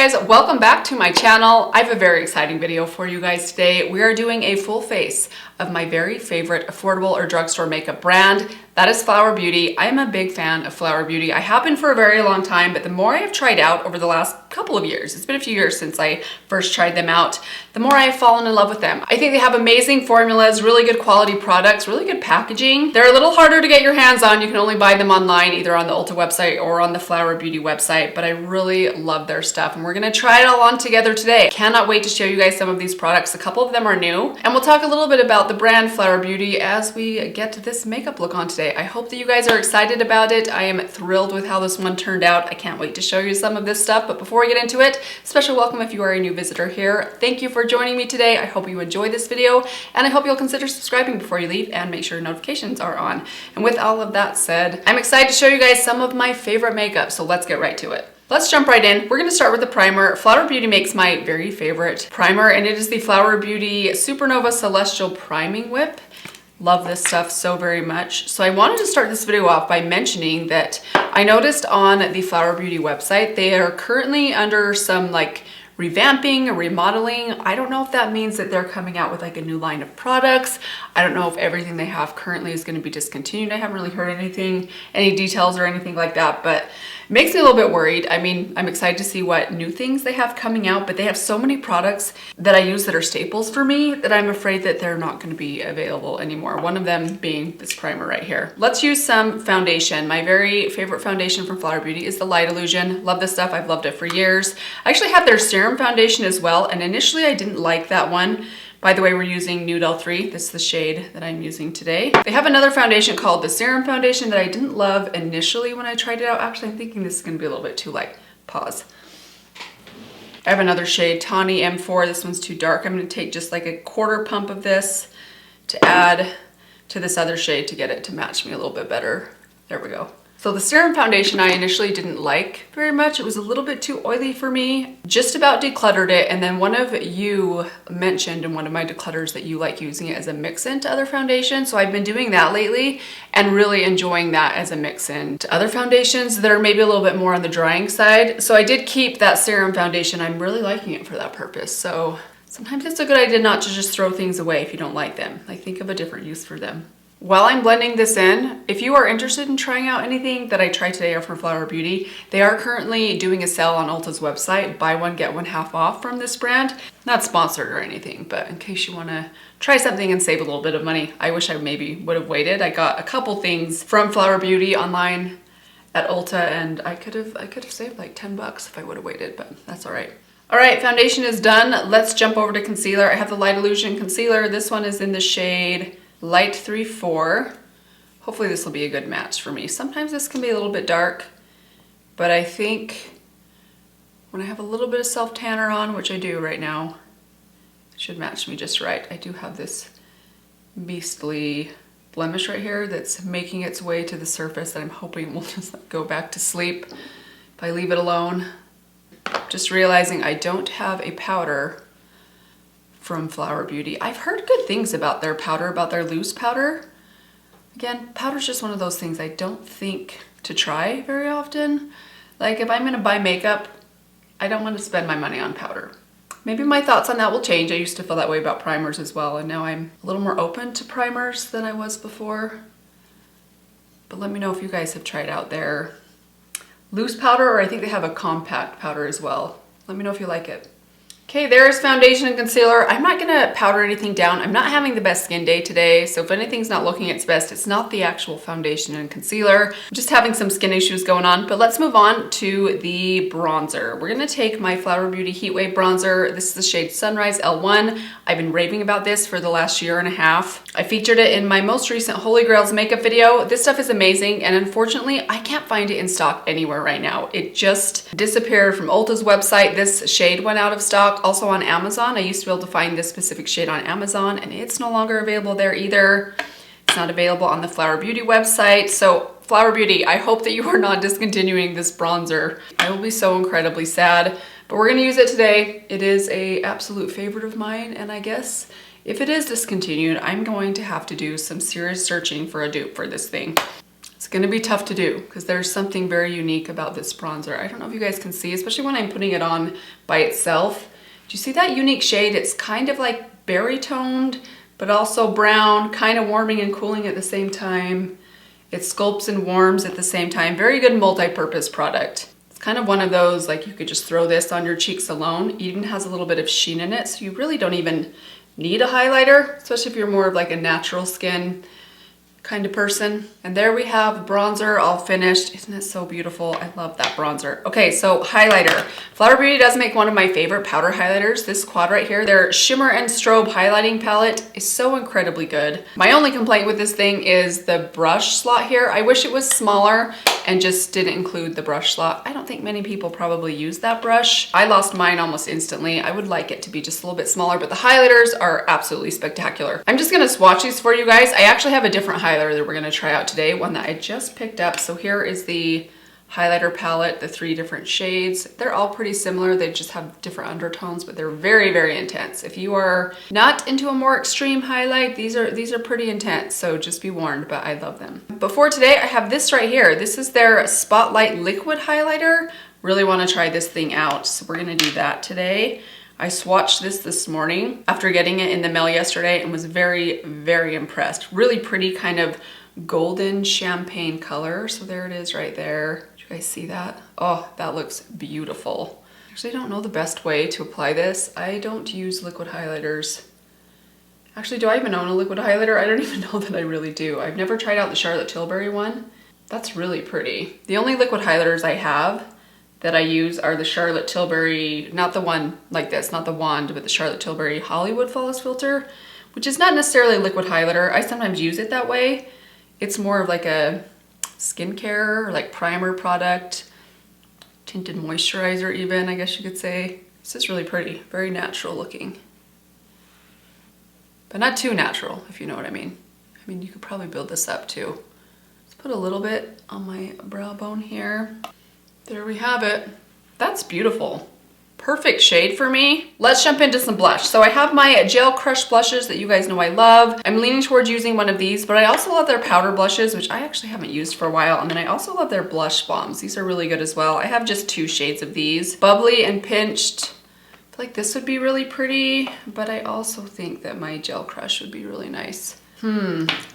guys, welcome back to my channel. I have a very exciting video for you guys today. We are doing a full face of my very favorite affordable or drugstore makeup brand. That is Flower Beauty. I am a big fan of Flower Beauty. I have been for a very long time, but the more I have tried out over the last couple of years, it's been a few years since I first tried them out, the more I have fallen in love with them. I think they have amazing formulas, really good quality products, really good packaging. They're a little harder to get your hands on. You can only buy them online, either on the Ulta website or on the Flower Beauty website, but I really love their stuff and we're gonna try it all on together today. Cannot wait to show you guys some of these products. A couple of them are new, and we'll talk a little bit about the brand Flower Beauty as we get to this makeup look on today. I hope that you guys are excited about it. I am thrilled with how this one turned out. I can't wait to show you some of this stuff, but before we get into it, special welcome if you are a new visitor here. Thank you for joining me today. I hope you enjoy this video, and I hope you'll consider subscribing before you leave and make sure notifications are on. And with all of that said, I'm excited to show you guys some of my favorite makeup, so let's get right to it. Let's jump right in. We're gonna start with the primer. Flower Beauty makes my very favorite primer, and it is the Flower Beauty Supernova Celestial Priming Whip. Love this stuff so very much. So I wanted to start this video off by mentioning that I noticed on the Flower Beauty website, they are currently under some like revamping or remodeling. I don't know if that means that they're coming out with like a new line of products. I don't know if everything they have currently is going to be discontinued. I haven't really heard anything, any details or anything like that, but it makes me a little bit worried. I mean, I'm excited to see what new things they have coming out, but they have so many products that I use that are staples for me that I'm afraid that they're not going to be available anymore. One of them being this primer right here. Let's use some foundation. My very favorite foundation from Flower Beauty is the Light Illusion. Love this stuff. I've loved it for years. I actually have their serum foundation as well, and initially I didn't like that one. By the way, we're using Nude L3. This is the shade that I'm using today. They have another foundation called the Serum Foundation that I didn't love initially when I tried it out. Actually, I'm thinking this is gonna be a little bit too light. Pause. I have another shade, Tawny M4. This one's too dark. I'm gonna take just like a quarter pump of this to add to this other shade to get it to match me a little bit better. There we go. So the serum foundation I initially didn't like very much. It was a little bit too oily for me. Just about decluttered it, and then one of you mentioned in one of my declutters that you like using it as a mix-in to other foundations. So I've been doing that lately and really enjoying that as a mix-in to other foundations that are maybe a little bit more on the drying side. So I did keep that serum foundation. I'm really liking it for that purpose. So sometimes it's a good idea not to just throw things away if you don't like them. Like, think of a different use for them. While I'm blending this in, if you are interested in trying out anything that I tried today from Flower Beauty, they are currently doing a sale on Ulta's website, buy one, get one half off from this brand. Not sponsored or anything, but in case you wanna try something and save a little bit of money. I wish I maybe would have waited. I got a couple things from Flower Beauty online at Ulta, and I could have saved like 10 bucks if I would have waited, but that's all right. All right, foundation is done. Let's jump over to concealer. I have the Light Illusion concealer. This one is in the shade Light 3-4. Hopefully this will be a good match for me. Sometimes this can be a little bit dark, but I think when I have a little bit of self-tanner on, which I do right now, it should match me just right. I do have this beastly blemish right here that's making its way to the surface that I'm hoping will just go back to sleep if I leave it alone. Just realizing I don't have a powder from Flower Beauty. I've heard good things about their powder, about their loose powder. Again, powder's just one of those things I don't think to try very often. Like, if I'm gonna buy makeup, I don't want to spend my money on powder. Maybe my thoughts on that will change. I used to feel that way about primers as well, and now I'm a little more open to primers than I was before. But let me know if you guys have tried out their loose powder, or I think they have a compact powder as well. Let me know if you like it. Okay, there's foundation and concealer. I'm not gonna powder anything down. I'm not having the best skin day today, so if anything's not looking its best, it's not the actual foundation and concealer. I'm just having some skin issues going on, but let's move on to the bronzer. We're gonna take my Flower Beauty Heat Wave bronzer. This is the shade Sunrise L1. I've been raving about this for the last year and a half. I featured it in my most recent Holy Grails makeup video. This stuff is amazing, and unfortunately, I can't find it in stock anywhere right now. It just disappeared from Ulta's website. This shade went out of stock. Also on Amazon. I used to be able to find this specific shade on Amazon, and it's no longer available there either. It's not available on the Flower Beauty website. So Flower Beauty, I hope that you are not discontinuing this bronzer. I will be so incredibly sad, but we're gonna use it today. It is an absolute favorite of mine, and I guess if it is discontinued, I'm going to have to do some serious searching for a dupe for this thing. It's gonna be tough to do because there's something very unique about this bronzer. I don't know if you guys can see, especially when I'm putting it on by itself. Do you see that unique shade? It's kind of like berry toned, but also brown, kind of warming and cooling at the same time. It sculpts and warms at the same time. Very good multi-purpose product. It's kind of one of those, like you could just throw this on your cheeks alone. It even has a little bit of sheen in it, so you really don't even need a highlighter, especially if you're more of like a natural skin kind of person. And there we have the bronzer all finished. Isn't it so beautiful? I love that bronzer. Okay, so highlighter. Flower Beauty does make one of my favorite powder highlighters. This quad right here, their Shimmer and Strobe highlighting palette is so incredibly good. My only complaint with this thing is the brush slot here. I wish it was smaller and just didn't include the brush slot. I don't think many people probably use that brush. I lost mine almost instantly. I would like it to be just a little bit smaller, but the highlighters are absolutely spectacular. I'm just gonna swatch these for you guys. I actually have a different highlighter that we're gonna try out today, one that I just picked up. So here is the highlighter palette, the 3 different shades. They're all pretty similar. They just have different undertones, but they're very, very intense. If you are not into a more extreme highlight, these are pretty intense. So just be warned, but I love them. But for today, I have this right here. This is their Spotlight Liquid Highlighter. Really wanna try this thing out. So we're gonna do that today. I swatched this morning after getting it in the mail yesterday and was very, very impressed. Really pretty kind of golden champagne color. So there it is right there. Did you guys see that? Oh, that looks beautiful. Actually, I don't know the best way to apply this. I don't use liquid highlighters. Actually, do I even own a liquid highlighter? I don't even know that I really do. I've never tried out the Charlotte Tilbury one. That's really pretty. The only liquid highlighters I have that I use are the Charlotte Tilbury, not the one like this, not the wand, but the Charlotte Tilbury Hollywood Flawless Filter, which is not necessarily a liquid highlighter. I sometimes use it that way. It's more of like a skincare or like primer product, tinted moisturizer even, I guess you could say. This is really pretty, very natural looking. But not too natural, if you know what I mean. I mean, you could probably build this up too. Let's put a little bit on my brow bone here. There we have it. That's beautiful. Perfect shade for me. Let's jump into some blush. So I have my Gel Crush blushes that you guys know I love. I'm leaning towards using one of these, but I also love their powder blushes, which I actually haven't used for a while. And then I also love their blush bombs. These are really good as well. I have just 2 shades of these. Bubbly and Pinched. I feel like this would be really pretty, but I also think that my Gel Crush would be really nice.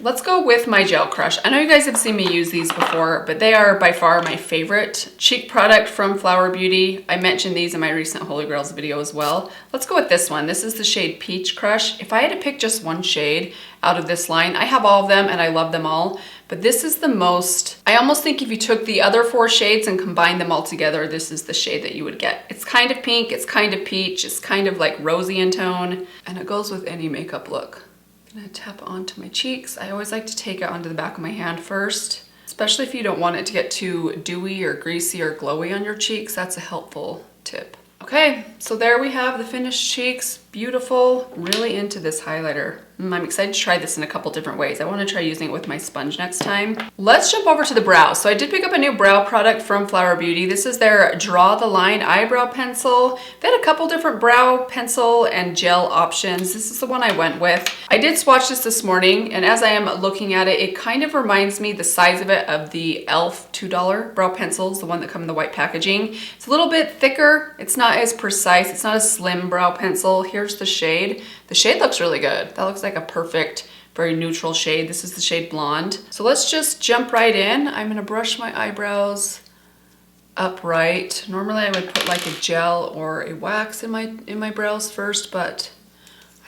Let's go with my Gel Crush. I know you guys have seen me use these before, but they are by far my favorite cheek product from Flower Beauty. I mentioned these in my recent Holy Grails video as well. Let's go with this one. This is the shade Peach Crush. If I had to pick just one shade out of this line, I have all of them and I love them all, but this is the most, I almost think if you took the other 4 shades and combined them all together, this is the shade that you would get. It's kind of pink, it's kind of peach, it's kind of like rosy in tone, and it goes with any makeup look. I'm gonna tap onto my cheeks. I always like to take it onto the back of my hand first, especially if you don't want it to get too dewy or greasy or glowy on your cheeks. That's a helpful tip. Okay, so there we have the finished cheeks. Beautiful, really into this highlighter. I'm excited to try this in a couple different ways. I wanna try using it with my sponge next time. Let's jump over to the brows. So I did pick up a new brow product from Flower Beauty. This is their Draw the Line Eyebrow Pencil. They had a couple different brow pencil and gel options. This is the one I went with. I did swatch this morning, and as I am looking at it, it kind of reminds me the size of it of the e.l.f. $2 brow pencils, the one that come in the white packaging. It's a little bit thicker. It's not as precise. It's not a slim brow pencil. Here's the shade. The shade looks really good. That looks like a perfect, very neutral shade. This is the shade Blonde. So let's just jump right in. I'm gonna brush my eyebrows upright. Normally I would put like a gel or a wax in my brows first, but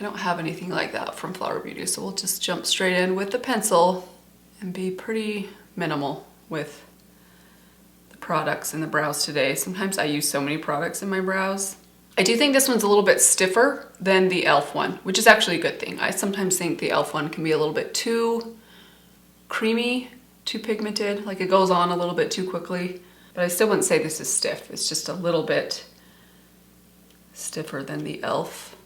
I don't have anything like that from Flower Beauty. So we'll just jump straight in with the pencil and be pretty minimal with the products in the brows today. Sometimes I use so many products in my brows. I do think this one's a little bit stiffer than the e.l.f. one, which is actually a good thing. I sometimes think the e.l.f. one can be a little bit too creamy, too pigmented, like it goes on a little bit too quickly, but I still wouldn't say this is stiff. It's just a little bit stiffer than the e.l.f.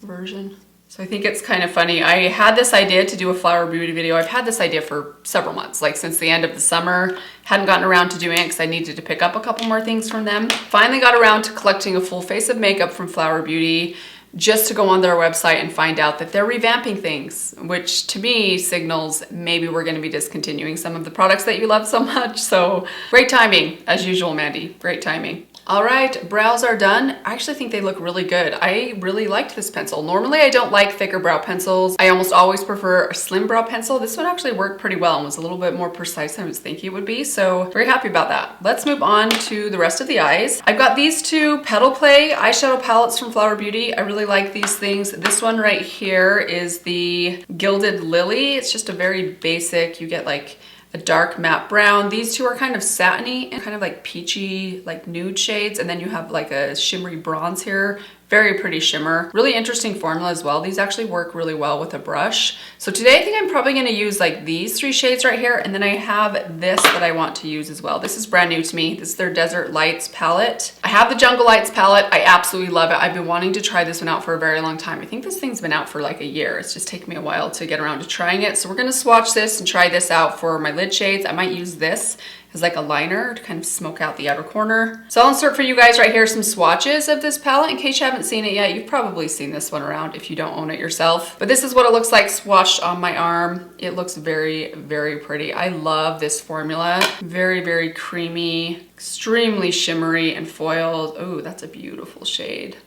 version. So I think it's kind of funny. I had this idea to do a Flower Beauty video. I've had this idea for several months, like since the end of the summer. Hadn't gotten around to doing it because I needed to pick up a couple more things from them. Finally got around to collecting a full face of makeup from Flower Beauty. just to go on their website and find out that they're revamping things, which to me signals maybe we're going to be discontinuing some of the products that you love so much. So great timing, as usual, Mandy. Great timing. All right, brows are done. I actually think they look really good. I really liked this pencil. Normally I don't like thicker brow pencils. I almost always prefer a slim brow pencil. This one actually worked pretty well and was a little bit more precise than I was thinking it would be. So very happy about that. Let's move on to the rest of the eyes. I've got these two Petal Play eyeshadow palettes from Flower Beauty. I really like these things. This one right here is the Gilded Lily. It's just a very basic, you get like a dark matte brown. These two are kind of satiny and kind of like peachy, like nude shades. And then you have like a shimmery bronze here. Very pretty shimmer. Really interesting formula as well. These actually work really well with a brush. So today I think I'm probably gonna use like these three shades right here. And then I have this that I want to use as well. This is brand new to me. This is their Desert Lights palette. I have the Jungle Lights palette. I absolutely love it. I've been wanting to try this one out for a very long time. I think this thing's been out for like a year. It's just taken me a while to get around to trying it. So we're gonna swatch this and try this out for my lid shades. I might use this as like a liner to kind of smoke out the outer corner. So I'll insert for you guys right here some swatches of this palette in case you haven't seen it yet. You've probably seen this one around if you don't own it yourself. But this is what it looks like swatched on my arm. It looks very, very pretty. I love this formula. Very, very creamy, extremely shimmery and foiled. Oh, that's a beautiful shade.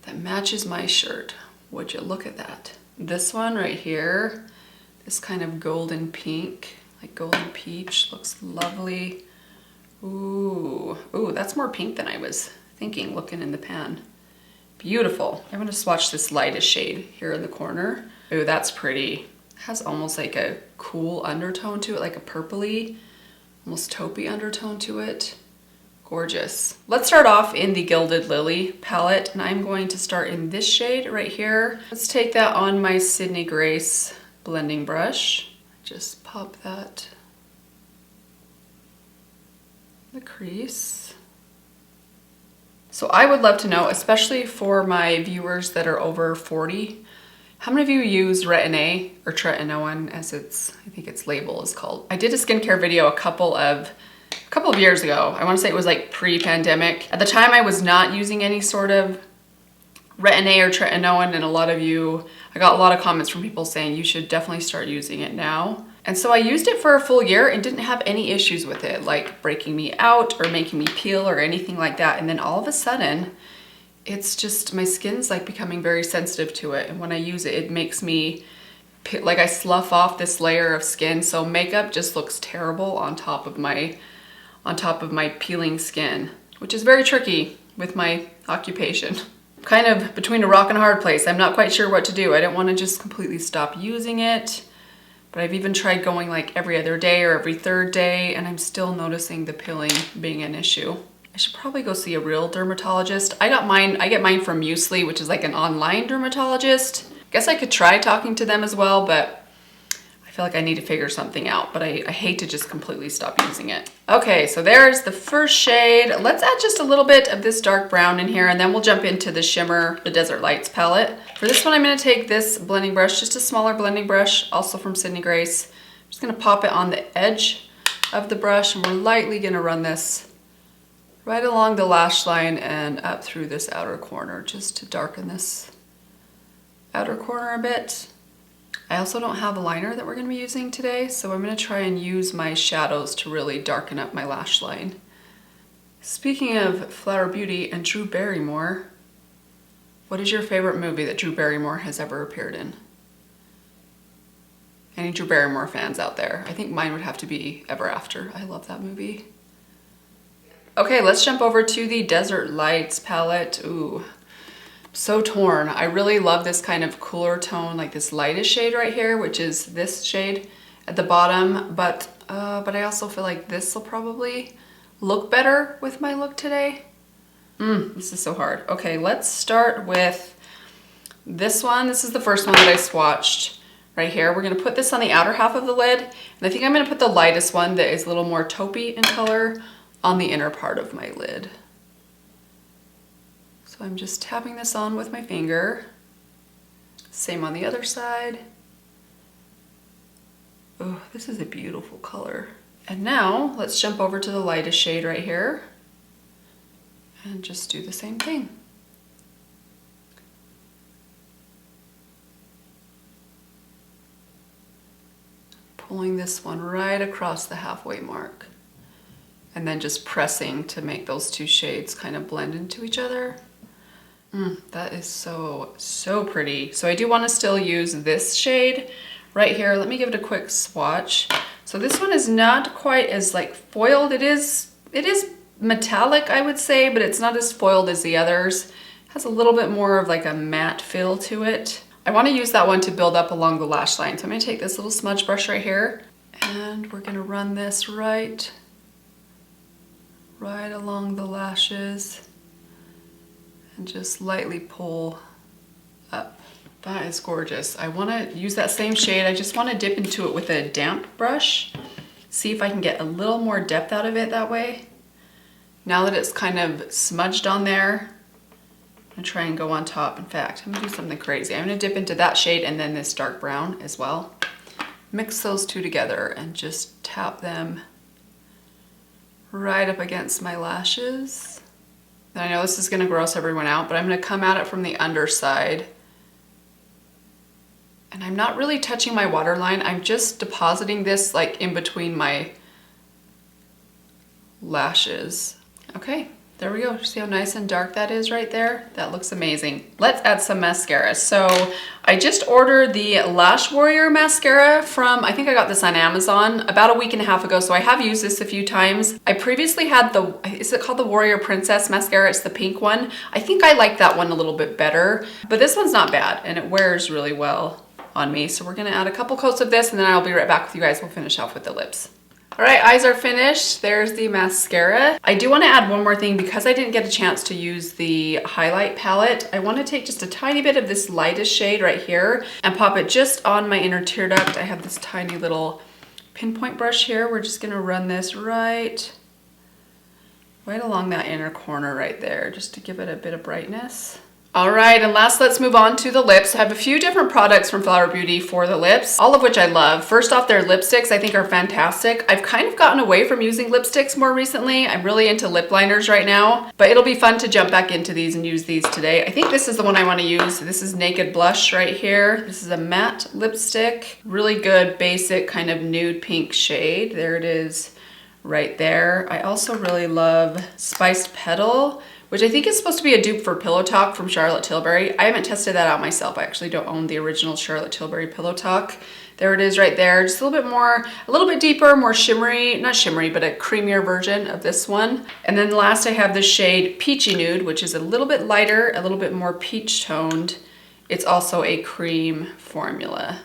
That matches my shirt. Would you look at that? This one right here, this kind of golden pink, like golden peach, looks lovely. Ooh, that's more pink than I was thinking looking in the pan. Beautiful. I'm gonna swatch this lightest shade here in the corner. Ooh, that's pretty. It has almost like a cool undertone to it, like a purpley, almost taupey undertone to it. Gorgeous. Let's start off in the Gilded Lily palette, and I'm going to start in this shade right here. Let's take that on my Sydney Grace blending brush. Just pop that in the crease. So I would love to know, especially for my viewers that are over 40, how many of you use Retin-A or tretinoin as I think its label is called. I did a skincare video a couple of years ago. I want to say it was like pre-pandemic. At the time I was not using any sort of Retin-A or tretinoin, and I got a lot of comments from people saying you should definitely start using it now. And so I used it for a full year and didn't have any issues with it, like breaking me out or making me peel or anything like that. And then all of a sudden, it's just, my skin's like becoming very sensitive to it. And when I use it, it makes me, like I slough off this layer of skin. So makeup just looks terrible on top of my peeling skin, which is very tricky with my occupation. Kind of between a rock and a hard place. I'm not quite sure what to do. I don't want to just completely stop using it, but I've even tried going like every other day or every third day, and I'm still noticing the peeling being an issue. I should probably go see a real dermatologist. I get mine from Muesli, which is like an online dermatologist. Guess I could try talking to them as well, but I feel like I need to figure something out, but I hate to just completely stop using it. Okay, so there's the first shade. Let's add just a little bit of this dark brown in here, and then we'll jump into the shimmer, the Desert Lights palette. For this one, I'm gonna take this blending brush, just a smaller blending brush, also from Sydney Grace. I'm just gonna pop it on the edge of the brush, and we're lightly gonna run this right along the lash line and up through this outer corner, just to darken this outer corner a bit. I also don't have a liner that we're going to be using today, so I'm going to try and use my shadows to really darken up my lash line. Speaking of Flower Beauty and Drew Barrymore, what is your favorite movie that Drew Barrymore has ever appeared in? Any Drew Barrymore fans out there? I think mine would have to be Ever After. I love that movie. Okay, let's jump over to the Desert Lights palette. Ooh. So torn. I really love this kind of cooler tone, like this lightest shade right here, which is this shade at the bottom, but I also feel like this will probably look better with my look today. This is so hard. Okay, let's start with this one. This is the first one that I swatched right here. We're gonna put this on the outer half of the lid, and I think I'm gonna put the lightest one that is a little more taupey in color on the inner part of my lid. So I'm just tapping this on with my finger. Same on the other side. Oh, this is a beautiful color. And now let's jump over to the lightest shade right here and just do the same thing. pulling this one right across the halfway mark. And then just pressing to make those two shades kind of blend into each other. That is so, so pretty. So I do want to still use this shade right here. Let me give it a quick swatch. So this one is not quite as like foiled. It is metallic, I would say, but it's not as foiled as the others. It has a little bit more of like a matte feel to it. I want to use that one to build up along the lash line. So I'm going to take this little smudge brush right here, and we're going to run this right along the lashes and just lightly pull up. That is gorgeous. I want to use that same shade. I just want to dip into it with a damp brush. See if I can get a little more depth out of it that way. Now that it's kind of smudged on there, I'm gonna try and go on top. In fact, I'm gonna do something crazy. I'm gonna dip into that shade and then this dark brown as well. Mix those two together and just tap them right up against my lashes. And I know this is gonna gross everyone out, but I'm gonna come at it from the underside. And I'm not really touching my waterline. I'm just depositing this like in between my lashes. Okay, there we go. See how nice and dark that is right there? That looks amazing. Let's add some mascara. So I just ordered the Lash Warrior mascara from, I think I got this on Amazon about a week and a half ago, so I have used this a few times. I previously had the, is it called the Warrior Princess mascara? It's the pink one. I think I like that one a little bit better, but this one's not bad and it wears really well on me. So we're gonna add a couple coats of this and then I'll be right back with you guys. We'll finish off with the lips. All right, eyes are finished. There's the mascara. I do want to add one more thing because I didn't get a chance to use the highlight palette. I want to take just a tiny bit of this lightest shade right here and pop it just on my inner tear duct. I have this tiny little pinpoint brush here. We're just gonna run this right along that inner corner right there, just to give it a bit of brightness. All right, and last, let's move on to the lips. I have a few different products from Flower Beauty for the lips, all of which I love. First off, their lipsticks I think are fantastic. I've kind of gotten away from using lipsticks more recently. I'm really into lip liners right now, but it'll be fun to jump back into these and use these today. I think this is the one I want to use. This is Naked Blush right here. This is a matte lipstick, really good basic kind of nude pink shade. There it is right there. I also really love Spiced Petal, which I think is supposed to be a dupe for Pillow Talk from Charlotte Tilbury. I haven't tested that out myself. I actually don't own the original Charlotte Tilbury Pillow Talk. There it is right there. Just a little bit more, a little bit deeper, more shimmery, not shimmery, but a creamier version of this one. And then last I have the shade Peachy Nude, which is a little bit lighter, a little bit more peach toned. It's also a cream formula.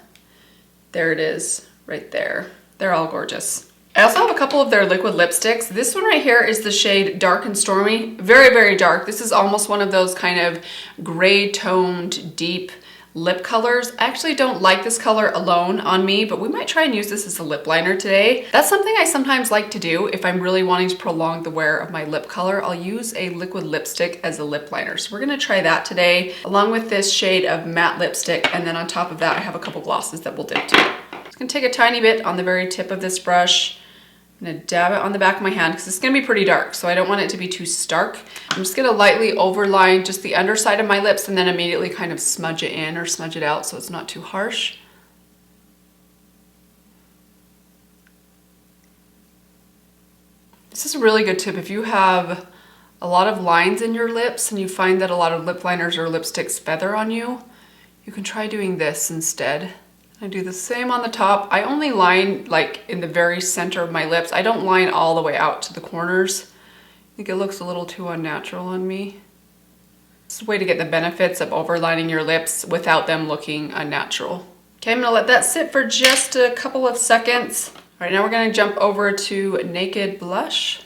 There it is right there. They're all gorgeous. I also have a couple of their liquid lipsticks. This one right here is the shade Dark and Stormy. Very, very dark. This is almost one of those kind of gray toned, deep lip colors. I actually don't like this color alone on me, but we might try and use this as a lip liner today. That's something I sometimes like to do if I'm really wanting to prolong the wear of my lip color. I'll use a liquid lipstick as a lip liner. So we're gonna try that today, along with this shade of matte lipstick. And then on top of that, I have a couple glosses that we'll dip to. I'm just gonna take a tiny bit on the very tip of this brush. I'm gonna dab it on the back of my hand because it's gonna be pretty dark, so I don't want it to be too stark. I'm just gonna lightly overline just the underside of my lips and then immediately kind of smudge it in or smudge it out so it's not too harsh. This is a really good tip if you have a lot of lines in your lips and you find that a lot of lip liners or lipsticks feather on you, you can try doing this instead. I do the same on the top. I only line like in the very center of my lips. I don't line all the way out to the corners. I think it looks a little too unnatural on me. It's a way to get the benefits of overlining your lips without them looking unnatural. Okay, I'm gonna let that sit for just a couple of seconds. All right, now we're gonna jump over to Naked Blush.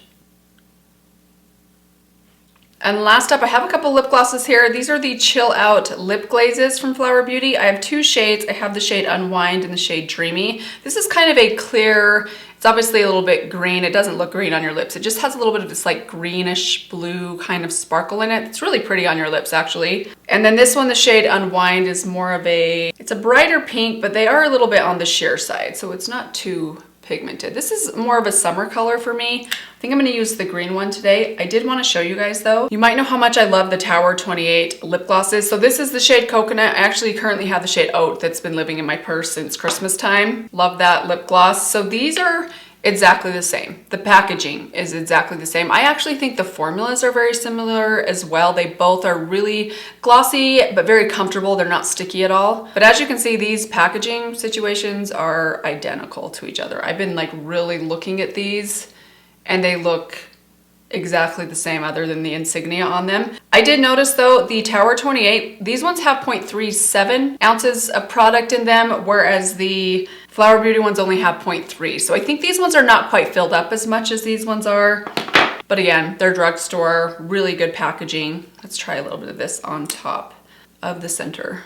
And last up, I have a couple lip glosses here. These are the Chill Out lip glazes from Flower Beauty. I have two shades. I have the shade Unwind and the shade Dreamy. This is kind of a clear, it's obviously a little bit green. It doesn't look green on your lips. It just has a little bit of this like greenish blue kind of sparkle in it. It's really pretty on your lips actually. And then this one, the shade Unwind, is more of a, it's a brighter pink, but they are a little bit on the sheer side. So it's not too pigmented. This is more of a summer color for me. I think I'm going to use the green one today. I did want to show you guys though. You might know how much I love the Tower 28 lip glosses. So this is the shade Coconut. I actually currently have the shade Oat that's been living in my purse since Christmas time. Love that lip gloss. So these are exactly the same. The packaging is exactly the same. I actually think the formulas are very similar as well. They both are really glossy, but very comfortable. They're not sticky at all. But as you can see, these packaging situations are identical to each other. I've been like really looking at these and they look exactly the same other than the insignia on them. I did notice though, the Tower 28, these ones have 0.37 ounces of product in them, whereas the Flower Beauty ones only have 0.3. So I think these ones are not quite filled up as much as these ones are. But again, they're drugstore, really good packaging. Let's try a little bit of this on top of the center.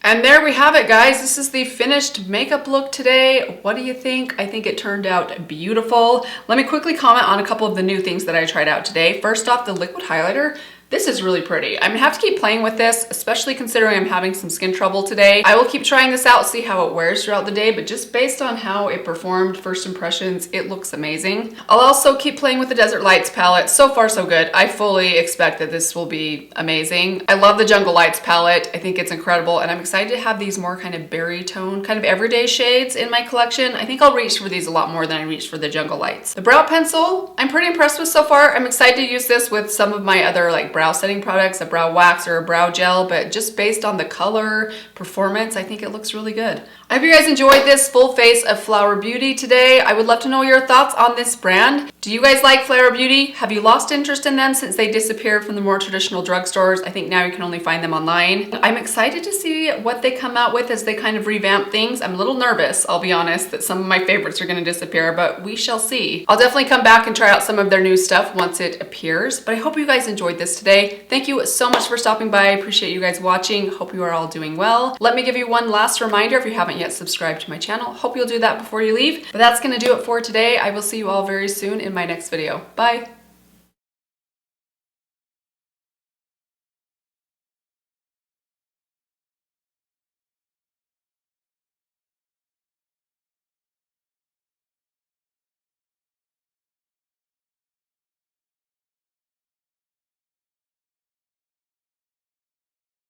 And there we have it, guys. This is the finished makeup look today. What do you think? I think it turned out beautiful. Let me quickly comment on a couple of the new things that I tried out today. First off, the liquid highlighter. This is really pretty. I'm gonna have to keep playing with this, especially considering I'm having some skin trouble today. I will keep trying this out, see how it wears throughout the day, but just based on how it performed, first impressions, it looks amazing. I'll also keep playing with the Desert Lights palette. So far, so good. I fully expect that this will be amazing. I love the Jungle Lights palette. I think it's incredible, and I'm excited to have these more kind of berry tone, kind of everyday shades in my collection. I think I'll reach for these a lot more than I reached for the Jungle Lights. The brow pencil, I'm pretty impressed with so far. I'm excited to use this with some of my other like brow setting products, a brow wax or a brow gel, but just based on the color, performance, I think it looks really good. I hope you guys enjoyed this full face of Flower Beauty today. I would love to know your thoughts on this brand. Do you guys like Flower Beauty? Have you lost interest in them since they disappeared from the more traditional drugstores? I think now you can only find them online. I'm excited to see what they come out with as they kind of revamp things. I'm a little nervous, I'll be honest, that some of my favorites are going to disappear, but we shall see. I'll definitely come back and try out some of their new stuff once it appears, but I hope you guys enjoyed this today. Thank you so much for stopping by. I appreciate you guys watching. Hope you are all doing well. Let me give you one last reminder if you haven't yet subscribed to my channel. Hope you'll do that before you leave. But that's going to do it for today. I will see you all very soon in my next video. Bye.